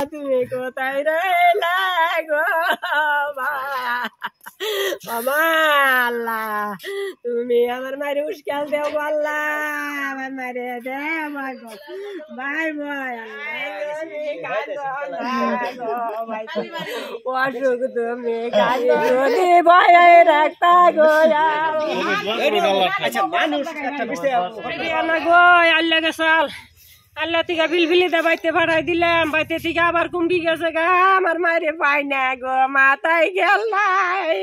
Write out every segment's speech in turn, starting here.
তুমি কোথায় রইলা গো মামা আল্লাহ, তুমি আমার মায়ের উস্কাল দেও আল্লাহ, আমার মারে দেও গো ভাই ভাই অসুখ তুমি কাজে ভয় রাখতা গো গো আল্লাহ গেছাল আল্লাহ থেকে ফিলফিলিতে বাইতে ভাড়াই দিলাম, বাইতে থেকে আবার কুম্বি গেছে গা, আমার মায়ের পাই না গো, মাথায় গেল নাই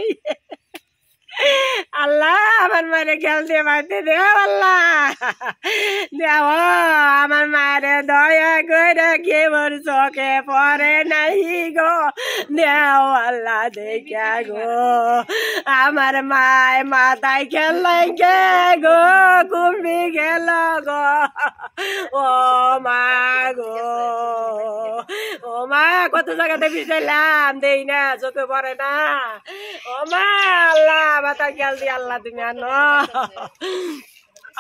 আল্লাহ, আমার মায়ের গেল দিয়ে বাইতে দেও আল্লাহ দেও, আমার মায়ের দয়া করে কেবর চোখে পরে নাই গো, দেও আল্লাহ দেখা গো, আমার মায় মাথায় খেল নাই গে গো, কুম্বি গেল গো, ও মা গো, ও মা কত জায়গাতে বিষাইলাম দেই না, চোখে পড়ে না, ও মা আল্লাহ মাথা গেল দি আল্লাহ তুমি আনো,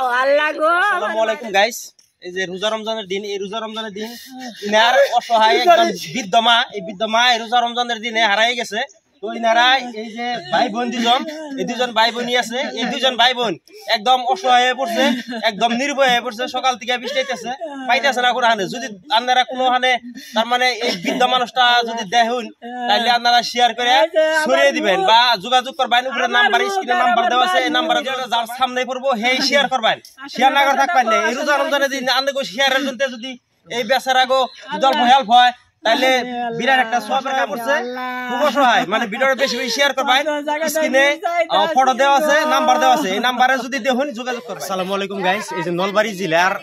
ও আল্লাহ গো। আসসালামু আলাইকুম গাইস, এই যে রোজা রমজানের দিন, এই রোজা রমজানের দিন ইনার অসহায় একজন বৃদ্ধ মা, এই বৃদ্ধ মা এই রোজা রমজানের দিনে হারাই গেছে। তো ইনারা এই যে ভাই বোন দুজন, এই দুজন ভাই বোনই আছে, এই দুজন ভাই বোন একদম অসহায় হয়ে পড়ছে, একদম নির্ভয় হয়ে পড়ছে, সকাল থেকে বৃষ্টিতেছে পাইতেছে না কোনো হানে। যদি আপনারা কোনো হানে তার মানে এই বৃদ্ধ মানুষটা যদি দেখুন, তাহলে আপনারা শেয়ার করে ছড়িয়ে দিবেন বা যোগাযোগ করবেন, উপরে নাম্বার স্ক্রিনে নাম্বার দেওয়া আছে, এই নাম্বারে যার সামনে পড়বো সেই শেয়ার করবেন, শেয়ার না করে থাকবেন না। এই রোজা রমজানের দিন আনন্দ শেয়ারের জন্য যদি এই বেচারা গো জল হেল্প হয়, তাহলে বিরাট একটা সওয়াবের কাজ করছে, খুব অসহায়, মানে ভিডিওটা বেশি বেশি শেয়ার করবেন, স্ক্রিনে ফটো দেওয়া আছে, নাম্বার দেওয়া আছে, এই নাম্বারে যদি দেখুন যোগাযোগ করবেন। আসসালামু আলাইকুম গাইস, এই যে নলবাড়ি জেলার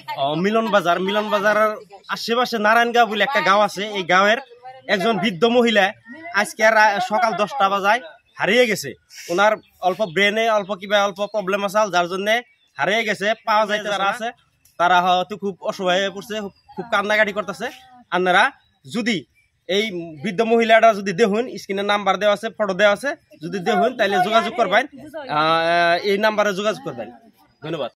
মিলন বাজারের আশেপাশে নারায়ণগাঁও বলে একটা গাঁও আছে, এই গাঁয়ের একজন বৃদ্ধ মহিলা আজকে সকাল 10টা বাজায় হারিয়ে গেছে। ওনার অল্প ব্রেনে অল্প প্রবলেম আছে, যার জন্য হারিয়ে গেছে, পাওয়া যাইতে যারা আছে তারা হয়তো খুব অসহায় হয়ে পড়ছে, খুব কান্নাকাটি করতেছে। আপনারা যদি এই বৃদ্ধ মহিলাটা যদি দেখুন, স্ক্রিনে নাম্বার দেওয়া আছে, ফটো দেওয়া আছে, যদি দেখুন তাহলে যোগাযোগ করবেন, এই নাম্বারে যোগাযোগ করবেন। ধন্যবাদ।